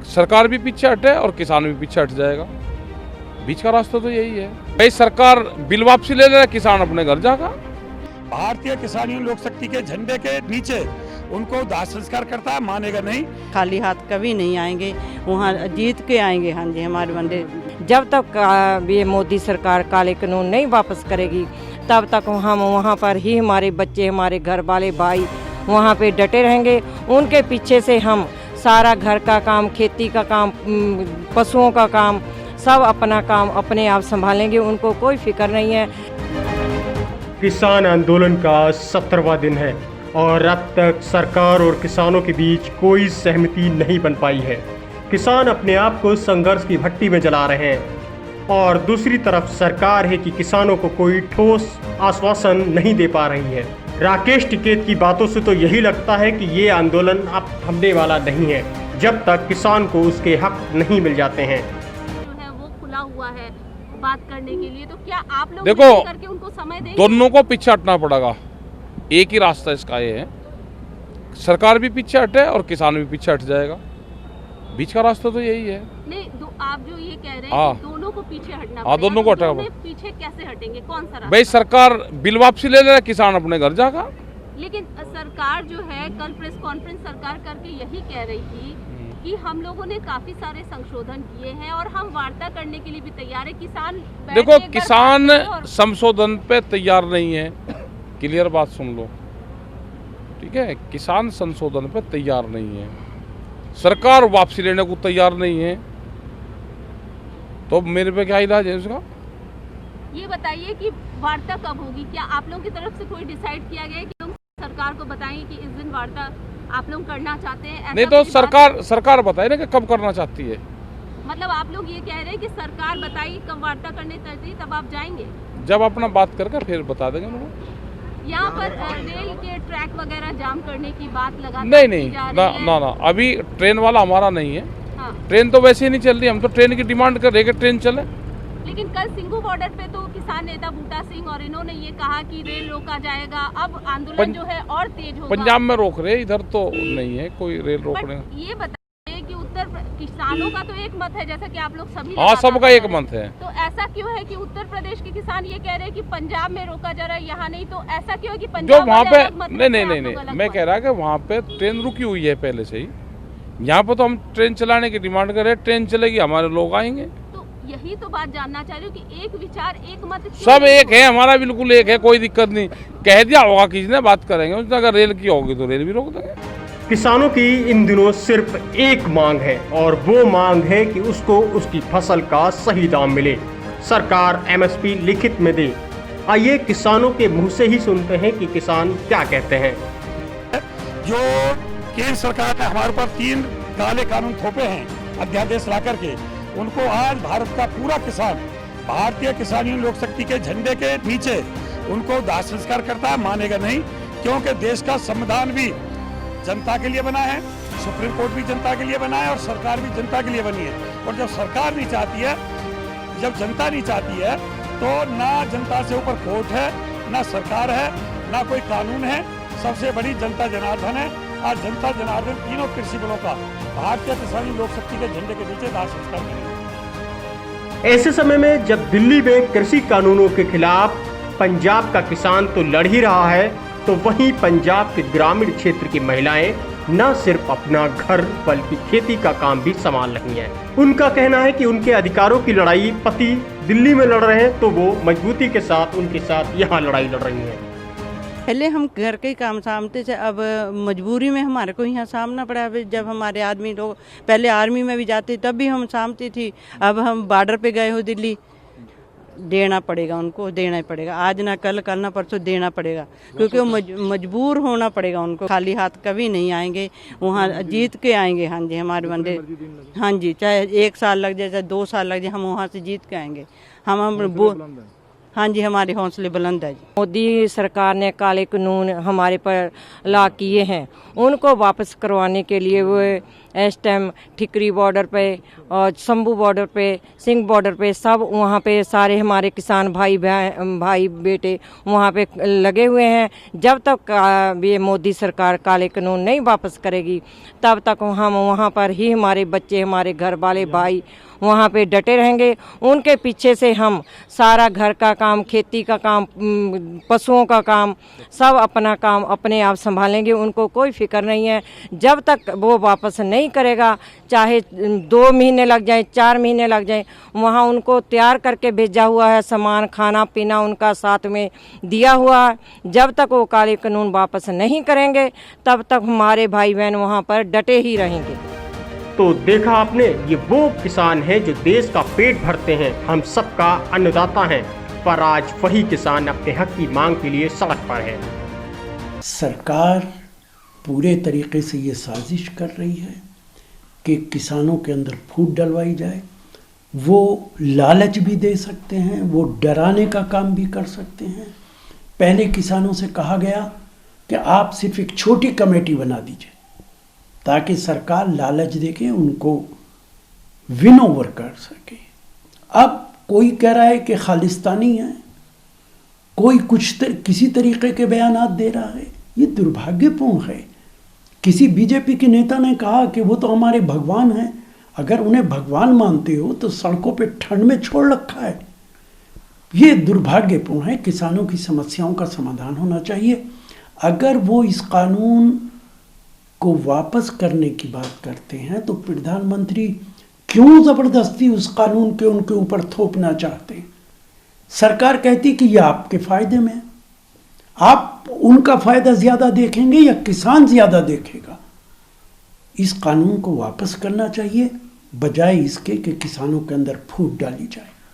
सरकार भी पीछे हटे और किसान भी पीछे हट जाएगा। बीच का रास्ता तो यही है। भाई सरकार बिल वापसी ले ले, किसान अपने घर जाएगा। भारतीय किसान यूनियन लोक शक्ति के झंडे के नीचे उनको दाह संस्कार करता है, मानेगा नहीं। खाली हाथ कभी नहीं आएंगे, वहाँ जीत के आएंगे। हाँ जी, हमारे बंदे जब तक ये मोदी सरकार काले कानून नहीं वापस करेगी तब तक हम वहाँ पर ही हमारे बच्चे, हमारे घर वाले भाई वहाँ पे डटे रहेंगे। उनके पीछे से हम सारा घर का काम, खेती का काम, पशुओं का काम, सब अपना काम अपने आप संभालेंगे। उनको कोई फिक्र नहीं है। किसान आंदोलन का 17वां दिन है और अब तक सरकार और किसानों के बीच कोई सहमति नहीं बन पाई है। किसान अपने आप को संघर्ष की भट्टी में जला रहे हैं और दूसरी तरफ सरकार है कि किसानों को कोई ठोस आश्वासन नहीं दे पा रही है। राकेश टिकैत की बातों से तो यही लगता है कि ये आंदोलन अब थमने वाला नहीं है जब तक किसान को उसके हक नहीं मिल जाते हैं। जो है वो खुला हुआ है बात करने के लिए, तो क्या आप लोग देखो, करके उनको समय देंगे? दोनों को पीछे हटना पड़ेगा। एक ही रास्ता इसका ये है, सरकार भी पीछे हटे और किसान भी पीछे हट जाएगा। बीच का रास्ता तो यही है। नहीं, आप जो ये कह रहे हाँ। हैं कि दोनों को पीछे हटना हाँ, दोनों को हटना पड़ेगा, पीछे कैसे हटेंगे? कौन सा रास्ता? भाई सरकार बिल वापसी ले ले, किसान अपने घर जाएगा। लेकिन सरकार जो है कल प्रेस कॉन्फ्रेंस सरकार करके यही कह रही थी कि हम लोगों ने काफी सारे संशोधन किए हैं और हम वार्ता करने के लिए भी तैयार है। किसान देखो, किसान संशोधन पे तैयार नहीं है। क्लियर बात सुन लो, ठीक है? किसान संशोधन पे तैयार नहीं है, सरकार वापसी लेने को तैयार नहीं है, तो मेरे पे क्या इलाज है उसका? ये बताइए कि वार्ता कब होगी? क्या आप लोगों की तरफ से कोई डिसाइड किया गया है कि लोग सरकार को बताएंगे कि इस दिन वार्ता आप लोग करना चाहते हैं? ऐसा नहीं तो कोई सरकार बताए ना कि कब करना चाहती है। मतलब आप लोग ये कह रहे हैं कि सरकार बताएगी कब वार्ता करने चाहती है, तब आप जाएंगे? जब अपना बात करके फिर बता देंगे उनको। यहाँ पर रेल के ट्रैक वगैरह जाम करने की बात लगातार नहीं की जा रही ना है। ना ना, अभी ट्रेन वाला हमारा नहीं है। हाँ। ट्रेन तो वैसे ही नहीं चल रही, हम तो ट्रेन की डिमांड कर रहे हैं कि ट्रेन चले। लेकिन कल सिंघू बॉर्डर पे तो किसान नेता बूटा सिंह और इन्होंने ये कहा कि रेल रोका जाएगा। अब आंदोलन जो है और तेज होगा। पंजाब में रोक रहे, इधर तो नहीं है कोई रेल रोकने। ये बताइए कि किसानों का तो एक मत है, जैसा कि आप लोग सभी हाँ, सबका एक मत है। तो ऐसा क्यों है कि उत्तर प्रदेश के किसान ये कह रहे हैं कि पंजाब में रोका जा रहा है, यहाँ नहीं? तो ऐसा क्यों है कि जो पंजाब वहाँ वाले पे अलग मत रखते हैं, नहीं, आप लोग अलग मैं मत? कह रहा कि वहाँ पे ट्रेन रुकी हुई है पहले से ही। यहाँ पे तो हम ट्रेन चलाने की डिमांड कर रहे हैं, ट्रेन चलेगी हमारे लोग आएंगे। तो यही तो बात जानना चाह रही हूँ कि एक विचार एक मत क्यों सब नहीं एक है, हमारा बिल्कुल एक है, कोई दिक्कत नहीं। कह दिया होगा किसी ने, बात करेंगे उसने, अगर रेल की होगी तो रेल भी रोक देंगे। किसानों की इन दिनों सिर्फ एक मांग है और वो मांग है कि उसको उसकी फसल का सही दाम मिले, सरकार एमएसपी लिखित में दे। आइए किसानों के मुंह से ही सुनते हैं कि किसान क्या कहते हैं। जो केंद्र सरकार ने हमारे ऊपर 3 काले कानून थोपे हैं अध्यादेश ला करके, उनको आज भारत का पूरा किसान भारतीय किसान यूनियन लोक शक्ति के झंडे के नीचे उनको दाह संस्कार करता है, मानेगा नहीं। क्योंकि देश का संविधान भी जनता के लिए बना है, सुप्रीम कोर्ट भी जनता के लिए बना है और सरकार भी जनता के लिए बनी है। और जब सरकार नहीं चाहती है, जब जनता नहीं चाहती है, तो ना जनता से ऊपर कोर्ट है, ना सरकार है, ना कोई कानून है। सबसे बड़ी जनता जनार्दन है। आज जनता जनार्दन तीनों कृषि बलों का भारतीय किसान यूनियन लोक शक्ति के झंडे के नीचे दाह संस्कार करेंगे। ऐसे समय में जब दिल्ली में कृषि कानूनों के खिलाफ पंजाब का किसान तो लड़ ही रहा है, तो वहीं पंजाब के ग्रामीण क्षेत्र की महिलाएं न सिर्फ अपना घर बल्कि खेती का काम भी संभाल रही हैं। उनका कहना है कि उनके अधिकारों की लड़ाई पति दिल्ली में लड़ रहे हैं, तो वो मजबूती के साथ उनके साथ यहाँ लड़ाई लड़ रही हैं। पहले हम घर के काम सामते थे, अब मजबूरी में हमारे को यहाँ सामना पड़ा। अभी जब हमारे आदमी लोग पहले आर्मी में भी जाते तब भी हम सामती थी, अब हम बॉर्डर पे गए हो दिल्ली, देना पड़ेगा, उनको देना ही पड़ेगा। आज ना कल, कल ना परसों देना पड़ेगा, क्योंकि वो मजबूर होना पड़ेगा उनको। खाली हाथ कभी नहीं आएंगे, वहाँ जीत के आएंगे। हाँ जी, हमारे बंदे, हाँ जी, चाहे 1 साल लग जाए, चाहे 2 साल लग जाए, हम वहाँ से जीत के आएंगे। हम हाँ जी, हमारे हौसले बुलंद है जी। मोदी सरकार ने काले कानून हमारे पर ला किए हैं, उनको वापस करवाने के लिए वो इस टाइम ठिकरी बॉर्डर पे और शंभू बॉर्डर पे, सिंह बॉर्डर पे, सब वहाँ पे सारे हमारे किसान भाई बेटे वहाँ पे लगे हुए हैं। जब तक ये मोदी सरकार काले कानून नहीं वापस करेगी तब तक हम वहाँ पर ही हमारे बच्चे, हमारे घर वाले भाई वहाँ पे डटे रहेंगे। उनके पीछे से हम सारा घर का काम, खेती का काम, पशुओं का काम, सब अपना काम अपने आप संभालेंगे। उनको कोई फिक्र नहीं है। जब तक वो वापस नहीं करेगा, चाहे 2 महीने लग जाए, 4 महीने लग जाए, वहाँ उनको तैयार करके भेजा हुआ है सामान, खाना पीना उनका साथ में दिया हुआ है। जब तक वो काले कानून वापस नहीं करेंगे तब तक हमारे भाई बहन वहाँ पर डटे ही रहेंगे। तो देखा आपने, ये वो किसान हैं जो देश का पेट भरते हैं, हम सबका अन्नदाता हैं, पर आज वही किसान अपने हक की मांग के लिए सड़क पर है। सरकार पूरे तरीके से ये साजिश कर रही है कि किसानों के अंदर फूट डलवाई जाए। वो लालच भी दे सकते हैं, वो डराने का काम भी कर सकते हैं। पहले किसानों से कहा गया कि आप सिर्फ एक छोटी कमेटी बना दीजिए ताकि सरकार लालच देके उनको विन ओवर कर सके। अब कोई कह रहा है कि खालिस्तानी है, कोई किसी तरीके के बयानात दे रहा है। ये दुर्भाग्यपूर्ण है। किसी बीजेपी के नेता ने कहा कि वो तो हमारे भगवान हैं। अगर उन्हें भगवान मानते हो तो सड़कों पे ठंड में छोड़ रखा है। ये दुर्भाग्यपूर्ण है। किसानों की समस्याओं का समाधान होना चाहिए। अगर वो इस कानून को वापस करने की बात करते हैं तो प्रधानमंत्री क्यों ज़बरदस्ती उस कानून के उनके ऊपर थोपना चाहते हैं? सरकार कहती कि ये आपके फ़ायदे में है। आप उनका फ़ायदा ज़्यादा देखेंगे या किसान ज़्यादा देखेगा? इस कानून को वापस करना चाहिए बजाय इसके कि किसानों के अंदर फूट डाली जाए।